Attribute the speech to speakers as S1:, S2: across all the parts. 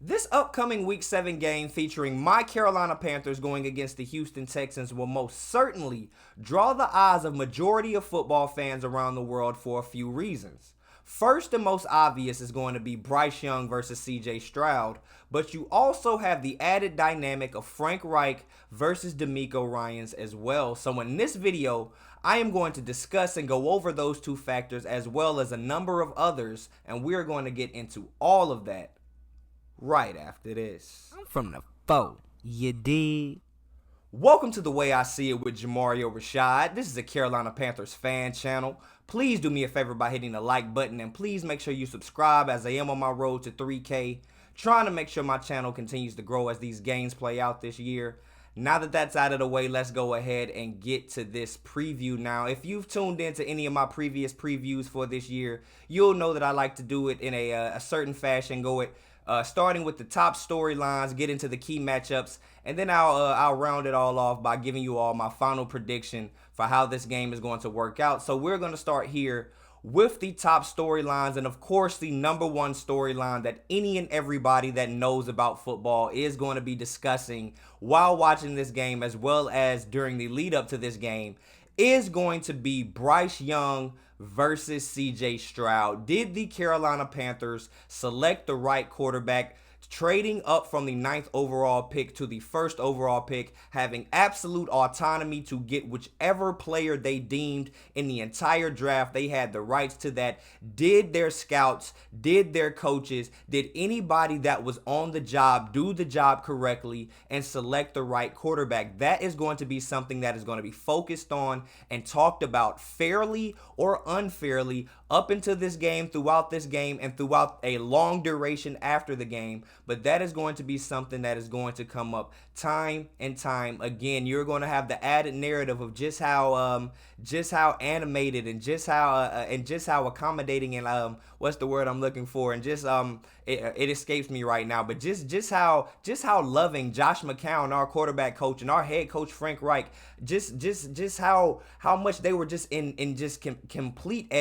S1: This upcoming Week 7 game featuring my Carolina Panthers going against the Houston Texans will most certainly draw the eyes of majority of football fans around the world for a few reasons. First and most obvious is going to be Bryce Young versus CJ Stroud, but you also have the added dynamic of Frank Reich versus DeMeco Ryans as well. So in this video, I am going to discuss and go over those two factors as well as a number of others, and we're going to get into all of that right after this.
S2: I'm from the foe, you dig?
S1: Welcome to The Way I See It with Jamario Rashad. This is a Carolina Panthers fan channel. Please do me a favor by hitting the like button, and please make sure you subscribe as I am on my road to 3K, trying to make sure my channel continues to grow as these games play out this year. Now that that's out of the way, let's go ahead and get to this preview now. If you've tuned into any of my previous previews for this year, you'll know that I like to do it in a certain fashion, starting with the top storylines, get into the key matchups, and then I'll round it all off by giving you all my final prediction for how this game is going to work out. So we're going to start here with the top storylines, and of course the number one storyline that any and everybody that knows about football is going to be discussing while watching this game, as well as during the lead up to this game, is going to be Bryce Young versus CJ Stroud. Did the Carolina Panthers select the right quarterback, trading up from the 9th overall pick to the 1st overall pick, having absolute autonomy to get whichever player they deemed in the entire draft? They had the rights to that. Did their scouts, did their coaches, did anybody that was on the job do the job correctly and select the right quarterback? That is going to be something that is going to be focused on and talked about fairly or unfairly up into this game, throughout this game, and throughout a long duration after the game. But that is going to be something that is going to come up time and time again. You're going to have the added narrative of just how animated and just how accommodating and what's the word I'm looking for, and just it escapes me right now, but just how loving Josh McCown, our quarterback coach, and our head coach Frank Reich, just how much they were just in complete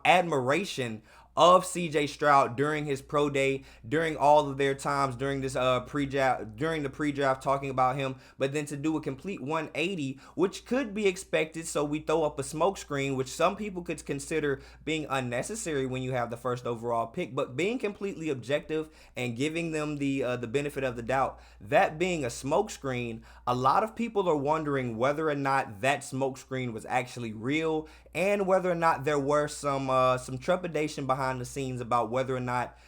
S1: admiration of CJ Stroud during his pro day, during all of their times, during this during the pre-draft, talking about him, but then to do a complete 180, which could be expected. So we throw up a smoke screen, which some people could consider being unnecessary when you have the 1st overall pick, but being completely objective and giving them the benefit of the doubt, that being a smoke screen, a lot of people are wondering whether or not that smoke screen was actually real, and whether or not there were some trepidation behind the scenes about whether or not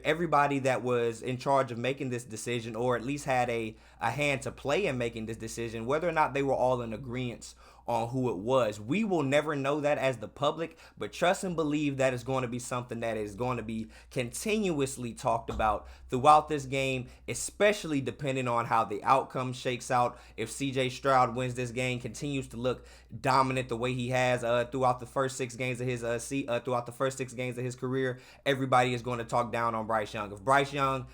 S1: everybody that was in charge of making this decision, or at least had a hand to play in making this decision, whether or not they were all in agreement on who it was. We will never know that as the public, but trust and believe that is going to be something that is going to be continuously talked about throughout this game, especially depending on how the outcome shakes out. If CJ Stroud wins this game, continues to look dominant the way he has throughout the first 6 games of his career, everybody is going to talk down on Bryce Young. If Bryce Young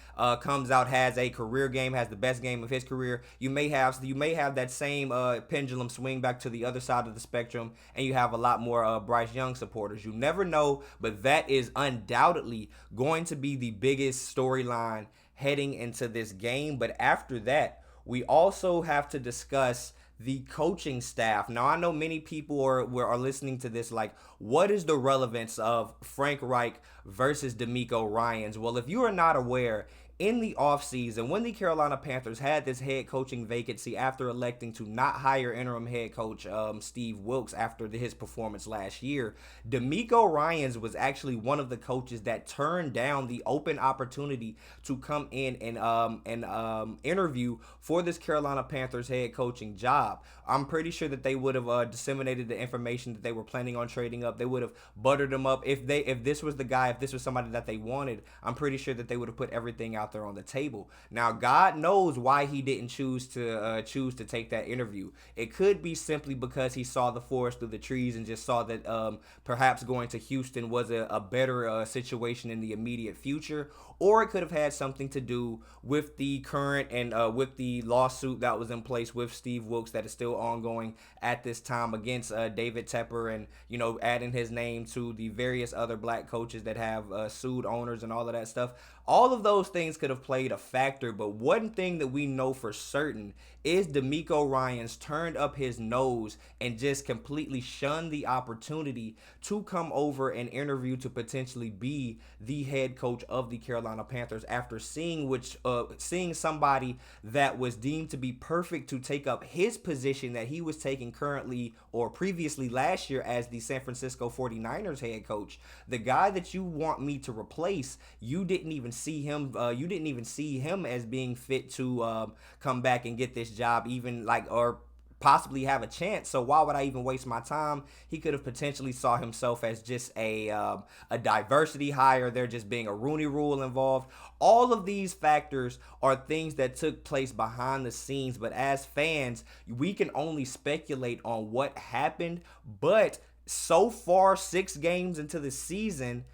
S1: comes out, has a career game, has the best game of his career, you may have that same pendulum swing back to the other side of the spectrum, and you have a lot more Bryce Young supporters. You never know, but that is undoubtedly going to be the biggest storyline heading into this game. But after that, we also have to discuss the coaching staff. Now, I know many people are listening to this like, what is the relevance of Frank Reich versus DeMeco Ryans? Well, if you are not aware, in the offseason, when the Carolina Panthers had this head coaching vacancy after electing to not hire interim head coach Steve Wilks after his performance last year, DeMeco Ryans was actually one of the coaches that turned down the open opportunity to come in and interview for this Carolina Panthers head coaching job. I'm pretty sure that they would have disseminated the information that they were planning on trading up. They would have buttered them up if this was the guy, if this was somebody that they wanted. I'm pretty sure that they would have put everything out there on the table. Now, God knows why he didn't choose to take that interview. It could be simply because he saw the forest through the trees and just saw that perhaps going to Houston was a better situation in the immediate future, or it could have had something to do with the current and with the lawsuit that was in place with Steve Wilks that is still ongoing at this time against David Tepper, and adding his name to the various other black coaches that have sued owners and all of that stuff. All of those things could have played a factor, but one thing that we know for certain is DeMeco Ryans turned up his nose and just completely shunned the opportunity to come over and interview to potentially be the head coach of the Carolina Panthers after seeing somebody that was deemed to be perfect to take up his position that he was taking currently or previously last year as the San Francisco 49ers head coach. The guy that you want me to replace, you didn't even see him as being fit to come back and get this job, even or possibly have a chance. So why would I even waste my time? He could have potentially saw himself as just a diversity hire. There just being a Rooney Rule involved. All of these factors are things that took place behind the scenes, but as fans, we can only speculate on what happened. But so far, 6 games into the season,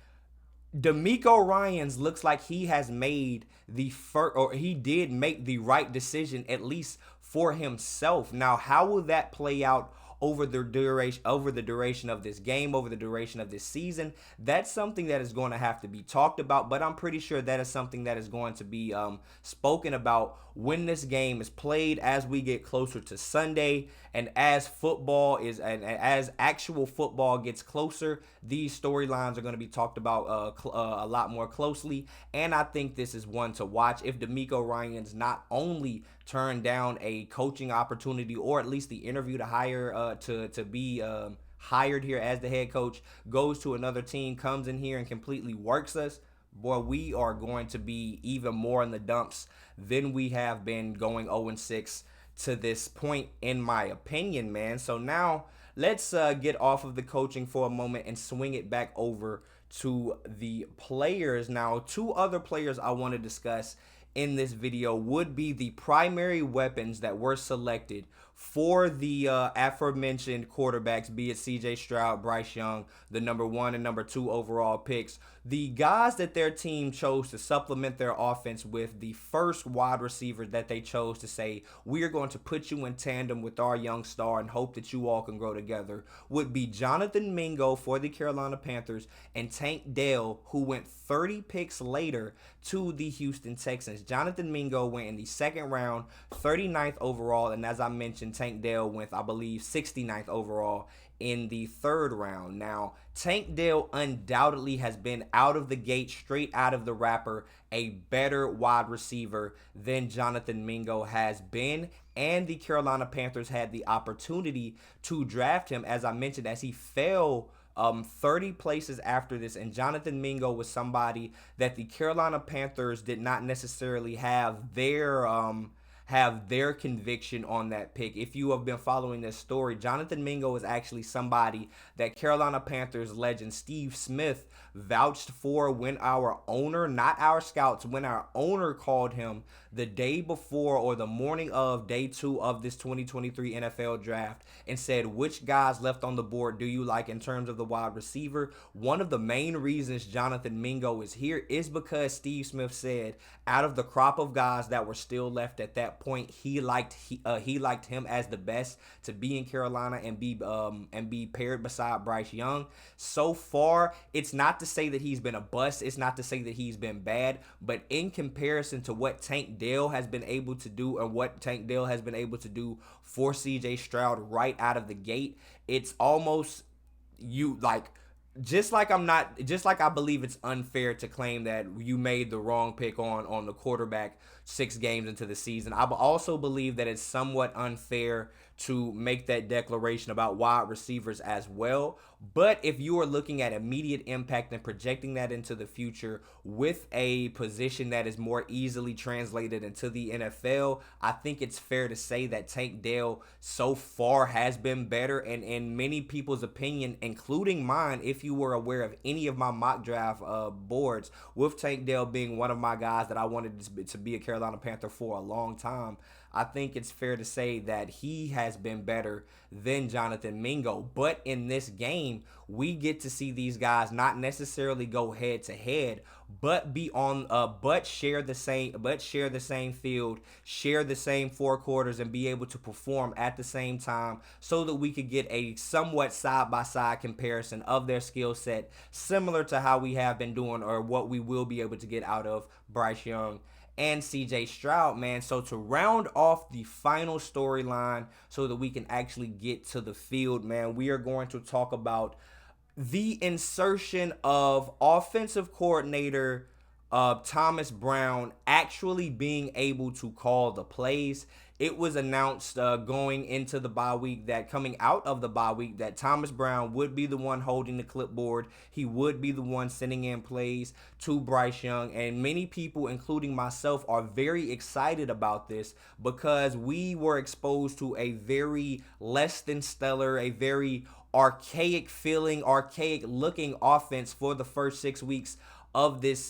S1: DeMeco Ryans looks like he has made he did make the right decision, at least for himself. Now, how will that play out over the duration of this game, over the duration of this season? That's something that is going to have to be talked about, but I'm pretty sure that is something that is going to be spoken about when this game is played, as we get closer to Sunday, and as as actual football gets closer. These storylines are going to be talked about a lot more closely, and I think this is one to watch. If DeMeco Ryans not only turned down a coaching opportunity, or at least the interview to hire to be hired here as the head coach, goes to another team, comes in here and completely works us, boy, we are going to be even more in the dumps than we have been going 0-6 to this point, in my opinion, man. So now let's get off of the coaching for a moment and swing it back over to the players. Now, 2 other players I want to discuss in this video would be the primary weapons that were selected for the aforementioned quarterbacks, be it CJ Stroud, Bryce Young, the number 1 and number 2 overall picks. The guys that their team chose to supplement their offense with, the first wide receiver that they chose to say, we are going to put you in tandem with our young star and hope that you all can grow together, would be Jonathan Mingo for the Carolina Panthers and Tank Dell, who went 30 picks later to the Houston Texans. Jonathan Mingo went in the 2nd round, 39th overall, and as I mentioned, Tank Dell went, I believe, 69th overall in the 3rd round. Now, Tank Dell undoubtedly has been out of the gate, straight out of the wrapper, a better wide receiver than Jonathan Mingo has been, and the Carolina Panthers had the opportunity to draft him, as I mentioned, as he fell 30 places after this, and Jonathan Mingo was somebody that the Carolina Panthers did not necessarily have their conviction on that pick. If you have been following this story, Jonathan Mingo is actually somebody that Carolina Panthers legend Steve Smith vouched for when our owner, not our scouts, when our owner called him the day before or the morning of day 2 of this 2023 NFL draft and said, which guys left on the board do you like in terms of the wide receiver? One of the main reasons Jonathan Mingo is here is because Steve Smith said out of the crop of guys that were still left at that point, he liked him as the best to be in Carolina and be paired beside Bryce Young. So far, it's not to say that he's been a bust. It's not to say that he's been bad, but in comparison to what Tank Dell has been able to do and what Tank Dell has been able to do for CJ Stroud right out of the gate, it's almost just like I believe it's unfair to claim that you made the wrong pick on the quarterback 6 games into the season. I also believe that it's somewhat unfair to make that declaration about wide receivers as well. But if you are looking at immediate impact and projecting that into the future with a position that is more easily translated into the NFL, I think it's fair to say that Tank Dell so far has been better. And in many people's opinion, including mine, if you were aware of any of my mock draft boards, with Tank Dell being one of my guys that I wanted to be a Carolina Panther for a long time, I think it's fair to say that he has been better than Jonathan Mingo. But in this game, we get to see these guys not necessarily go head to head, but share the same field, share the same four quarters, and be able to perform at the same time, so that we could get a somewhat side by side comparison of their skill set, similar to how we have been doing, or what we will be able to get out of Bryce Young and CJ Stroud, man. So to round off the final storyline so that we can actually get to the field, man, we are going to talk about the insertion of offensive coordinator Thomas Brown actually being able to call the plays. It was announced coming out of the bye week, that Thomas Brown would be the one holding the clipboard. He would be the one sending in plays to Bryce Young. And many people, including myself, are very excited about this, because we were exposed to a very less than stellar, a very archaic looking offense for the first 6 weeks of this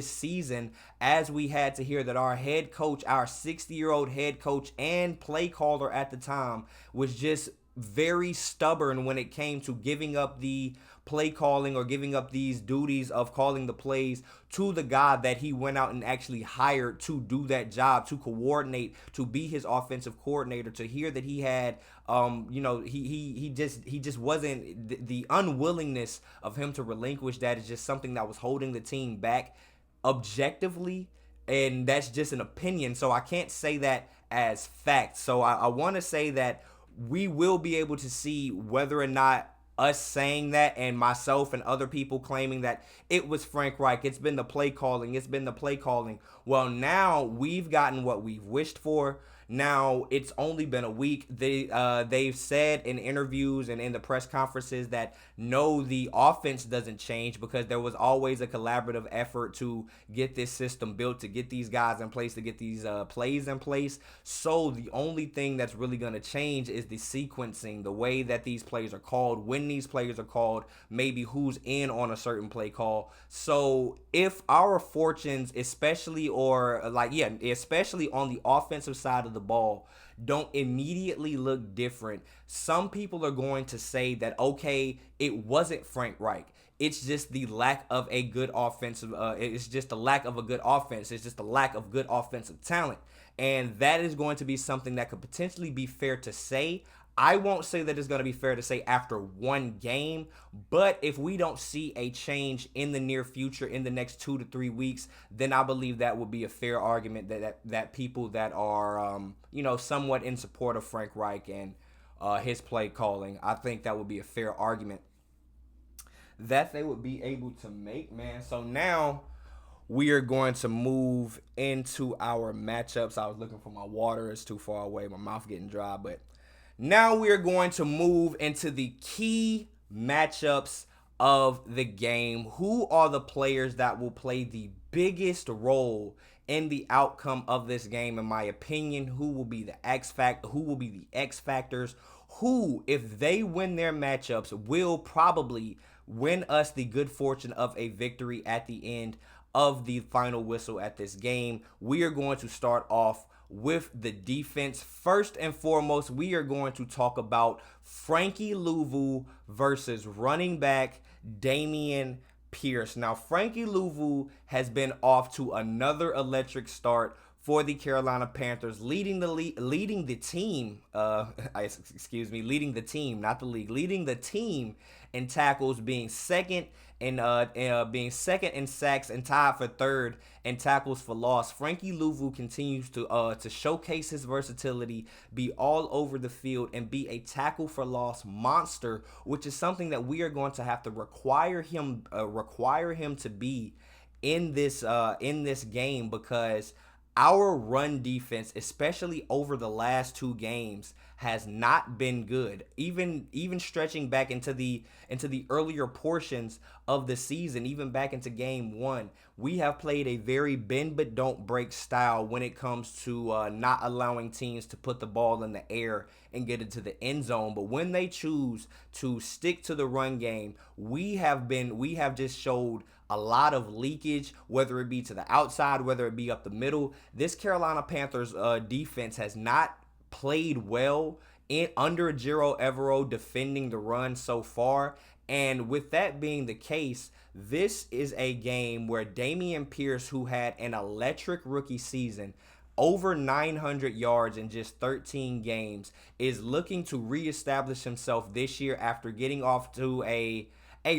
S1: season, as we had to hear that our head coach, our 60-year-old head coach and play caller at the time, was just very stubborn when it came to giving up the play calling, or giving up these duties of calling the plays to the guy that he went out and actually hired to do that job, to coordinate, to be his offensive coordinator. To hear that he had he just wasn't, the unwillingness of him to relinquish that is just something that was holding the team back objectively, and that's just an opinion, so I can't say that as fact. So I want to say that we will be able to see whether or not us saying that, and myself and other people claiming that it was Frank Reich, it's been the play calling. Well, now we've gotten what we've wished for. Now, it's only been a week. They've said in interviews and in the press conferences that no, the offense doesn't change, because there was always a collaborative effort to get this system built, to get these guys in place, to get these plays in place. So the only thing that's really going to change is the sequencing, the way that these plays are called, when these plays are called, maybe who's in on a certain play call. So if our fortunes, especially on the offensive side of the ball, don't immediately look different, some people are going to say that, okay, it wasn't Frank Reich. It's just the lack of a good offensive. It's just the lack of a good offense. It's just the lack of good offensive talent, and that is going to be something that could potentially be fair to say. I won't say that it's going to be fair to say after one game, but if we don't see a change in the near future, in the next 2 to 3 weeks, then I believe that would be a fair argument that people that are, somewhat in support of Frank Reich and his play calling, I think that would be a fair argument that they would be able to make, man. So now we are going to move into our matchups. I was looking for my water. It's too far away. My mouth getting dry, but now we are going to move into the key matchups of the game. Who are the players that will play the biggest role in the outcome of this game, in my opinion? Who will be the X factors? Who, if they win their matchups, will probably win us the good fortune of a victory at the end of the final whistle at this game. We are going to start off with the defense. First and foremost, we are going to talk about Frankie Louvu versus running back Dameon Pierce. Now, Frankie Louvu has been off to another electric start for the Carolina Panthers, leading the team in tackles, being second in sacks, and tied for third in tackles for loss. Frankie Louvu continues to showcase his versatility, be all over the field, and be a tackle for loss monster, which is something that we are going to have to require him to be in this game, because our run defense, especially over the last 2 games, has not been good. Even stretching back into the earlier portions of the season, even back into game 1, we have played a very bend but don't break style when it comes to not allowing teams to put the ball in the air and get into the end zone. But when they choose to stick to the run game, we have just showed a lot of leakage, whether it be to the outside, whether it be up the middle. This Carolina Panthers defense has not played well under Jiro Evero defending the run so far. And with that being the case, this is a game where Dameon Pierce, who had an electric rookie season, over 900 yards in just 13 games, is looking to reestablish himself this year after getting off to a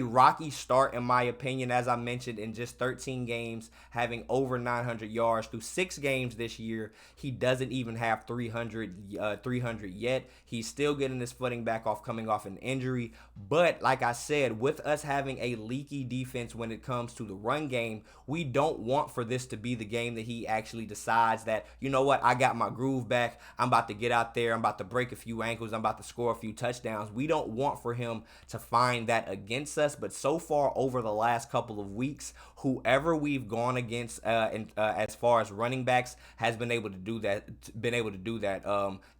S1: rocky start, in my opinion. As I mentioned, in just 13 games, having over 900 yards through 6 games this year. He doesn't even have 300 yet. He's still getting his footing back off coming off an injury. But like I said, with us having a leaky defense when it comes to the run game, we don't want for this to be the game that he actually decides that, you know what, I got my groove back. I'm about to get out there. I'm about to break a few ankles. I'm about to score a few touchdowns. We don't want for him to find that against us. But so far over the last couple of weeks, whoever we've gone against as far as running backs has been able to do that.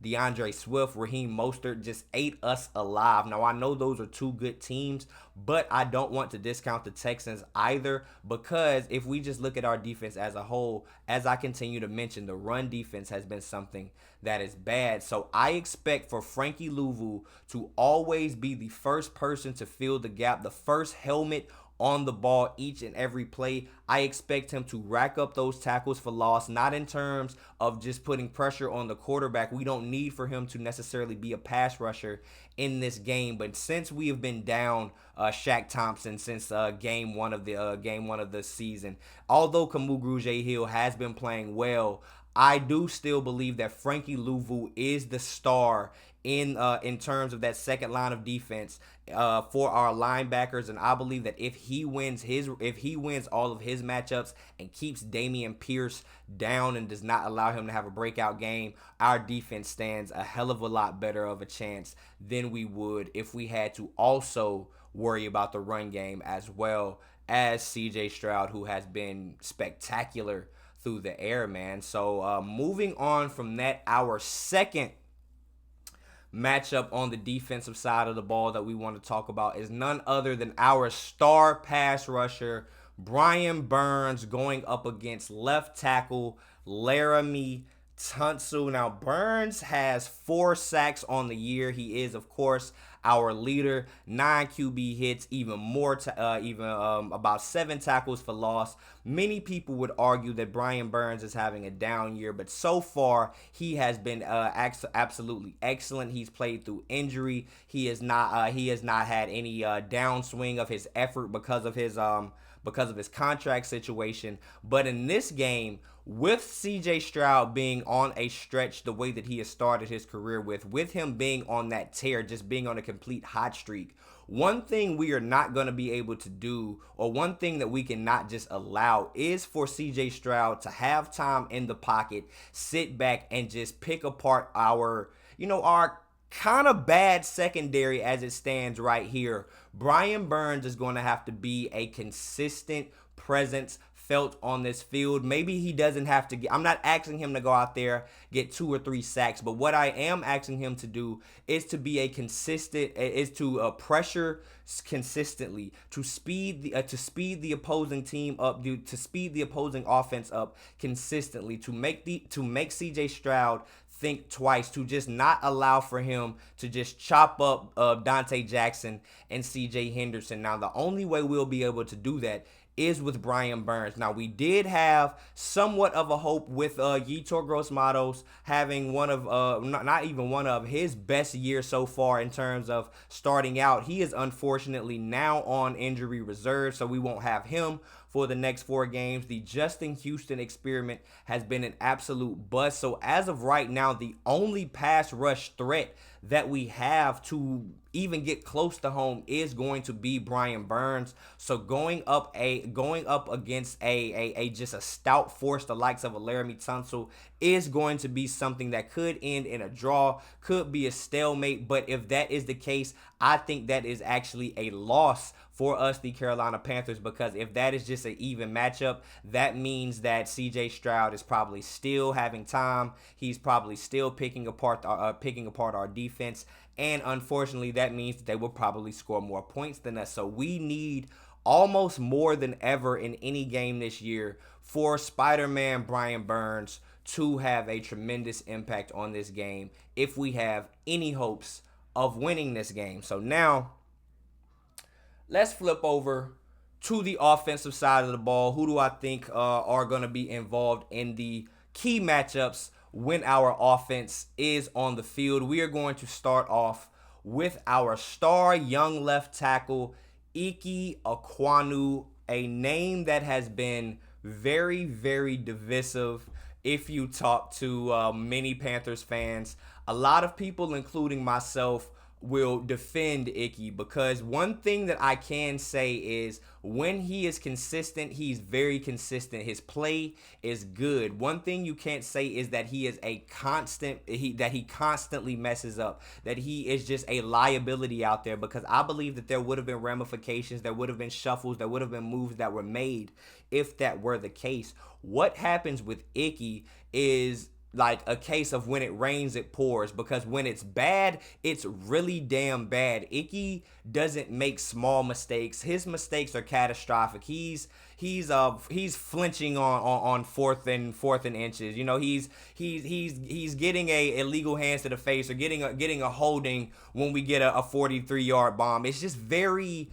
S1: DeAndre Swift, Raheem Mostert just ate us alive. Now I know those are two good teams, but I don't want to discount the Texans either, because if we just look at our defense as a whole, as I continue to mention, the run defense has been something that is bad. So I expect for Frankie Louvu to always be the first person to fill the gap, the first helmet on the ball each and every play. I expect him to rack up those tackles for loss, not in terms of just putting pressure on the quarterback. We don't need for him to necessarily be a pass rusher in this game, but since we have been down Shaq Thompson since game one of the season, although Kamu Grugier-Hill has been playing well, I do still believe that Frankie Louvu is the star in terms of that second line of defense for our linebackers, and I believe that if he wins all of his matchups and keeps Dameon Pierce down and does not allow him to have a breakout game, our defense stands a hell of a lot better of a chance than we would if we had to also worry about the run game as well as CJ Stroud, who has been spectacular through the air, man. So moving on from that, our second matchup on the defensive side of the ball that we want to talk about is none other than our star pass rusher, Brian Burns, going up against left tackle Laramie Tunsil. Now, Burns has 4 sacks on the year. He is, of course, our leader. 9 QB hits, even more, about 7 tackles for loss. Many people would argue that Brian Burns is having a down year, but so far he has been absolutely excellent. He's played through injury. He has not had any downswing of his effort because of his contract situation. But in this game, with CJ Stroud being on a stretch the way that he has started his career with him being on that tear, just being on a complete hot streak, one thing we are not going to be able to do, or one thing that we cannot just allow, is for CJ Stroud to have time in the pocket, sit back, and just pick apart our kind of bad secondary as it stands right here. Brian Burns is going to have to be a consistent presence felt on this field. Maybe he doesn't have to I'm not asking him to go out there, get 2 or 3 sacks, but what I am asking him to do is to be pressure consistently, to speed the opposing team up, to speed the opposing offense up consistently, to make CJ Stroud think twice, to just not allow for him to just chop up Dante Jackson and CJ Henderson. Now, the only way we'll be able to do that is with Brian Burns. Now, we did have somewhat of a hope with Yetur Gross-Matos having not even one of his best years so far in terms of starting out. He is unfortunately now on injury reserve, so we won't have him for the next 4 games. The Justin Houston experiment has been an absolute bust. So as of right now, the only pass rush threat that we have to even get close to home is going to be Brian Burns. So going up against just a stout force, the likes of a Laramie Tunsil, is going to be something that could end in a draw, could be a stalemate. But if that is the case, I think that is actually a loss for us, the Carolina Panthers, because if that is just an even matchup, that means that CJ Stroud is probably still having time. He's probably still picking apart our defense, and unfortunately, that means that they will probably score more points than us. So we need almost more than ever in any game this year for Spider-Man Brian Burns to have a tremendous impact on this game if we have any hopes of winning this game. So now, let's flip over to the offensive side of the ball. Who do I think are going to be involved in the key matchups when our offense is on the field? We are going to start off with our star young left tackle, Ike Ekwonu, a name that has been very, very divisive if you talk to many Panthers fans. A lot of people, including myself, will defend Icky, because one thing that I can say is when he is consistent, he's very consistent. His play is good. One thing you can't say is that he is a constant, that he constantly messes up, that he is just a liability out there, because I believe that there would have been ramifications, there would have been shuffles, there would have been moves that were made if that were the case. What happens with Icky is like a case of when it rains, it pours, because when it's bad, it's really damn bad. Icky doesn't make small mistakes. His mistakes are catastrophic. He's flinching on fourth and inches. You know, he's getting a illegal hands to the face, or getting a holding when we get a 43-yard bomb. It's just very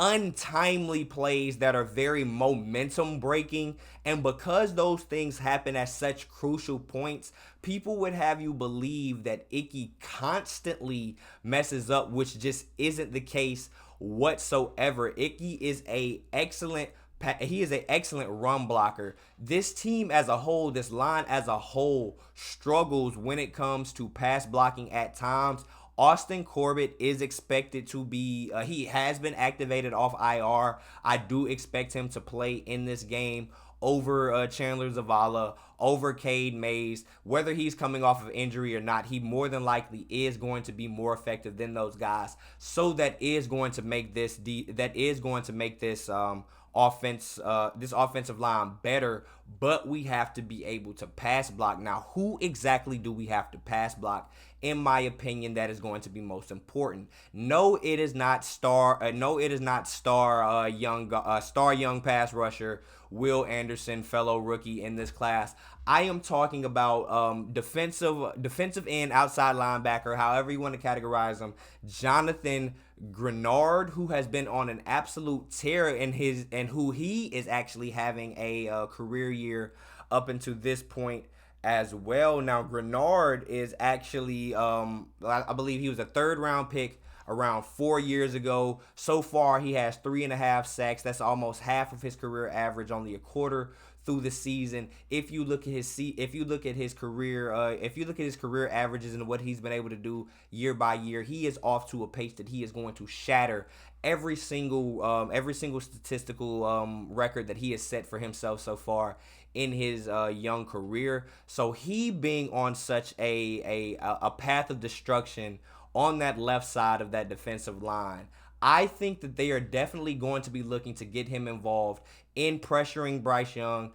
S1: untimely plays that are very momentum breaking, and because those things happen at such crucial points, people would have you believe that Icky constantly messes up, which just isn't the case whatsoever. Icky is an excellent run blocker. This team as a whole, this line as a whole, struggles when it comes to pass blocking at times. Austin Corbett is expected to be, he has been activated off IR. I do expect him to play in this game over Chandler Zavala, over Cade Mays. Whether he's coming off of injury or not, he more than likely is going to be more effective than those guys. So that is going to make this this offensive line better, but we have to be able to pass block. Now, who exactly do we have to pass block? In my opinion, that is going to be most important. No, it is not star young pass rusher Will Anderson, fellow rookie in this class. I am talking about defensive end, outside linebacker, however you want to categorize him, Jonathan Grenard, who has been on an absolute tear and who he is actually having a career year up until this point as well. Now, Grenard is actually, I believe he was a third-round pick around 4 years ago. So far, he has 3.5 sacks. That's almost half of his career average, only a quarter through the season. If you look at his career averages and what he's been able to do year by year, he is off to a pace that he is going to shatter every single statistical record that he has set for himself so far in his young career. So he being on such a path of destruction on that left side of that defensive line, I think that they are definitely going to be looking to get him involved in pressuring Bryce Young,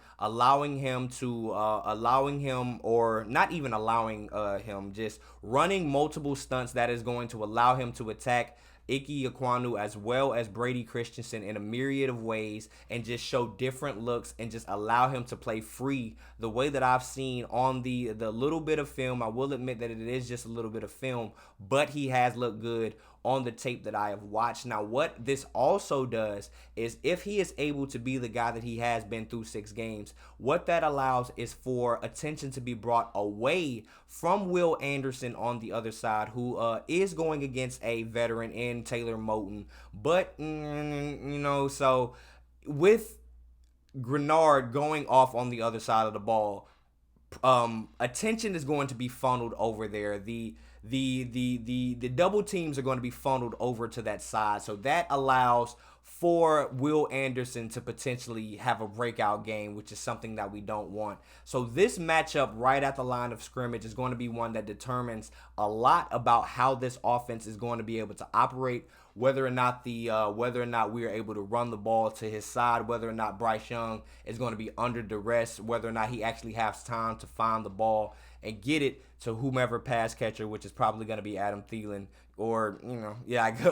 S1: just running multiple stunts that is going to allow him to attack Ike Ekwonu as well as Brady Christensen in a myriad of ways, and just show different looks and just allow him to play free the way that I've seen on the little bit of film. I will admit that it is just a little bit of film, but he has looked good on the tape that I have watched. Now, what this also does is, if he is able to be the guy that he has been through 6 games, what that allows is for attention to be brought away from Will Anderson on the other side, who is going against a veteran in Taylor Moton. But, so with Grenard going off on the other side of the ball, attention is going to be funneled over there. The double teams are going to be funneled over to that side. So that allows for Will Anderson to potentially have a breakout game, which is something that we don't want. So this matchup right at the line of scrimmage is going to be one that determines a lot about how this offense is going to be able to operate whether or not we are able to run the ball to his side, whether or not Bryce Young is going to be under duress, whether or not he actually has time to find the ball and get it to whomever pass catcher, which is probably going to be Adam Thielen, or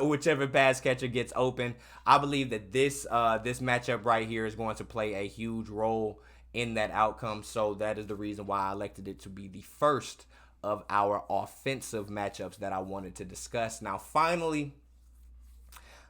S1: whichever pass catcher gets open. I believe that this matchup right here is going to play a huge role in that outcome. So that is the reason why I elected it to be the first of our offensive matchups that I wanted to discuss. Now, finally,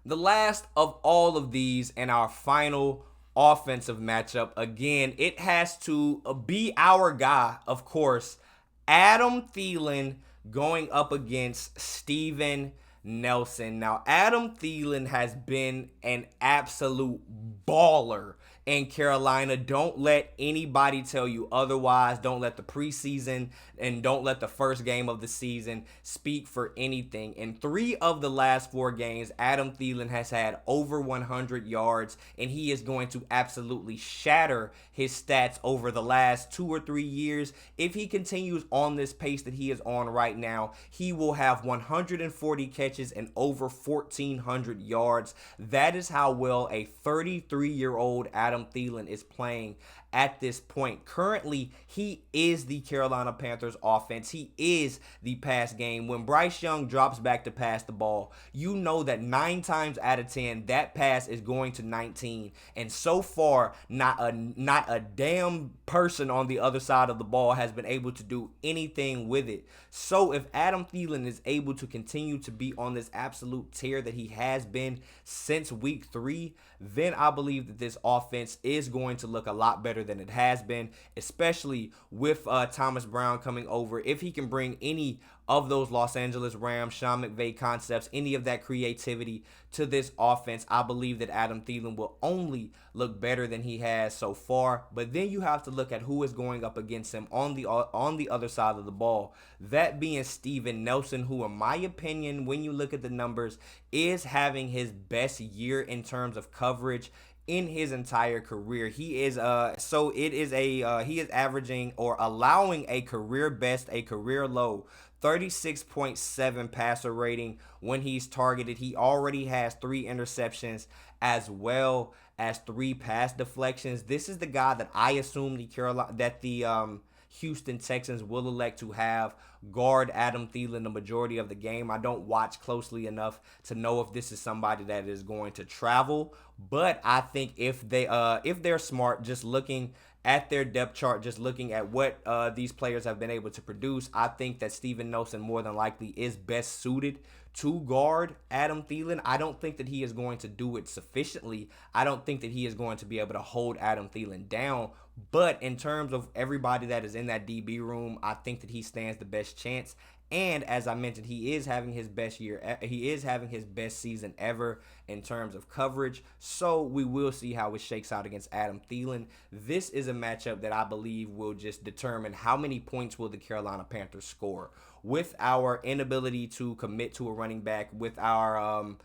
S1: the last of all of these and our final offensive matchup, again, it has to be our guy, of course, Adam Thielen going up against Steven Nelson. Now, Adam Thielen has been an absolute baller in Carolina. Don't let anybody tell you otherwise. Don't let the preseason and don't let the first game of the season speak for anything. In 3 of the last 4 games, Adam Thielen has had over 100 yards, and he is going to absolutely shatter his stats over the last 2 or 3 years. If he continues on this pace that he is on right now, he will have 140 catches and over 1,400 yards. That is how well a 33-year-old Adam Thielen is playing at this point. Currently, he is the Carolina Panthers offense. He is the pass game. When Bryce Young drops back to pass the ball, you know that 9 times out of 10, that pass is going to 19. And so far, not a damn person on the other side of the ball has been able to do anything with it. So if Adam Thielen is able to continue to be on this absolute tear that he has been since week 3, then I believe that this offense is going to look a lot better than it has been, especially with Thomas Brown coming over. If he can bring any of those Los Angeles Rams, Sean McVay concepts, any of that creativity to this offense, I believe that Adam Thielen will only look better than he has so far. But then you have to look at who is going up against him on the other side of the ball. That being Steven Nelson, who in my opinion, when you look at the numbers, is having his best year in terms of coverage in his entire career. He is he is averaging or allowing a career best, a career low 36.7 passer rating when he's targeted. He already has 3 interceptions as well as 3 pass deflections. This is the guy that I assume the Houston Texans will elect to have guard Adam Thielen the majority of the game. I don't watch closely enough to know if this is somebody that is going to travel, but I think if they're smart, just looking at their depth chart, just looking at what these players have been able to produce, I think that Steven Nelson more than likely is best suited to guard Adam Thielen. I don't think that he is going to do it sufficiently. I don't think that he is going to be able to hold Adam Thielen down. But in terms of everybody that is in that DB room, I think that he stands the best chance. And as I mentioned, he is having his best year. He is having his best season ever in terms of coverage. So we will see how it shakes out against Adam Thielen. This is a matchup that I believe will just determine how many points will the Carolina Panthers score. With our inability to commit to a running back, with our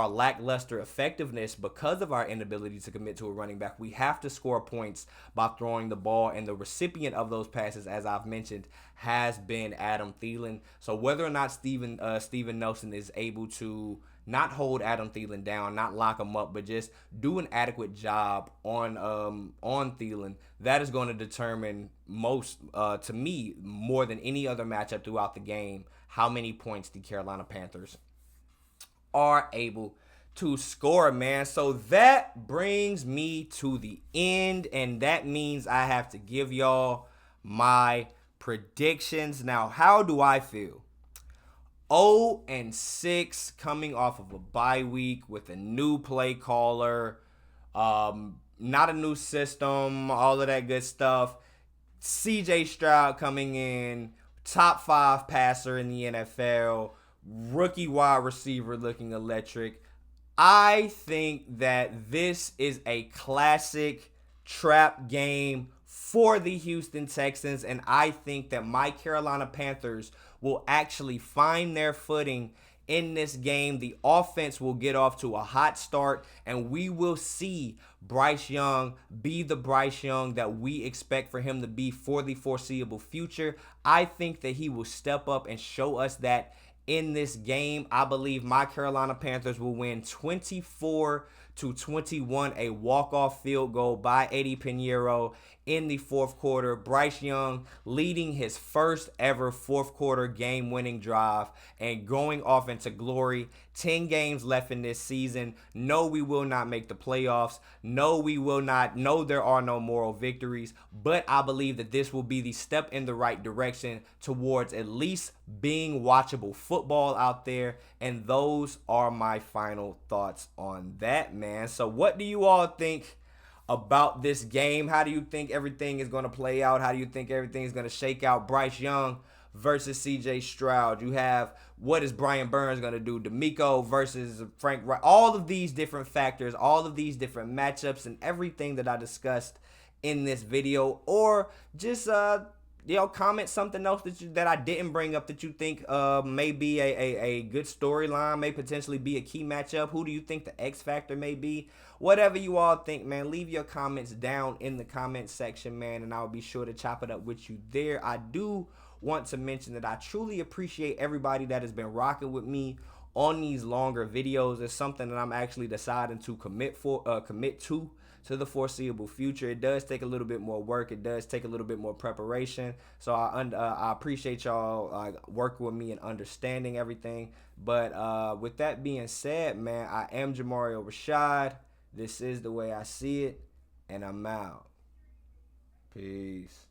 S1: lackluster effectiveness because of our inability to commit to a running back, we have to score points by throwing the ball, and the recipient of those passes, as I've mentioned, has been Adam Thielen. So whether or not Steven Nelson is able to not hold Adam Thielen down, not lock him up, but just do an adequate job on Thielen, that is going to determine to me, more than any other matchup throughout the game, how many points the Carolina Panthers are able to score, man. So that brings me to the end, and that means I have to give y'all my predictions. Now, how do I feel? 0-6 coming off of a bye week with a new play caller, not a new system, all of that good stuff. CJ Stroud coming in, top 5 passer in the NFL, rookie wide receiver looking electric. I think that this is a classic trap game for the Houston Texans, and I think that my Carolina Panthers will actually find their footing in this game. The offense will get off to a hot start, and we will see Bryce Young be the Bryce Young that we expect for him to be for the foreseeable future. I think that he will step up and show us that in this game. I believe my Carolina Panthers will win 24-21, a walk-off field goal by Eddie Pinheiro in the fourth quarter. Bryce Young leading his first ever fourth quarter game-winning drive and going off into glory. 10 games left in this season. No, we will not make the playoffs. No, we will not. No, there are no moral victories. But I believe that this will be the step in the right direction towards at least being watchable football out there. And those are my final thoughts on that, man. So what do you all think about this game? How do you think everything is going to play out? How do you think everything is going to shake out? Bryce Young versus CJ Stroud. You have, what is Brian Burns going to do? D'Amico versus Frank Wright. All of these different factors, all of these different matchups, and everything that I discussed in this video. Or just comment something else that I didn't bring up that you think may be a good storyline, may potentially be a key matchup. Who do you think the X factor may be? Whatever you all think, man, leave your comments down in the comment section, man, and I'll be sure to chop it up with you there. I do want to mention that I truly appreciate everybody that has been rocking with me on these longer videos. It's something that I'm actually deciding to commit to the foreseeable future. It does take a little bit more work. It does take a little bit more preparation. So I appreciate y'all working with me and understanding everything. But with that being said, man, I am Jamario Rashad. This is the way I see it, and I'm out. Peace.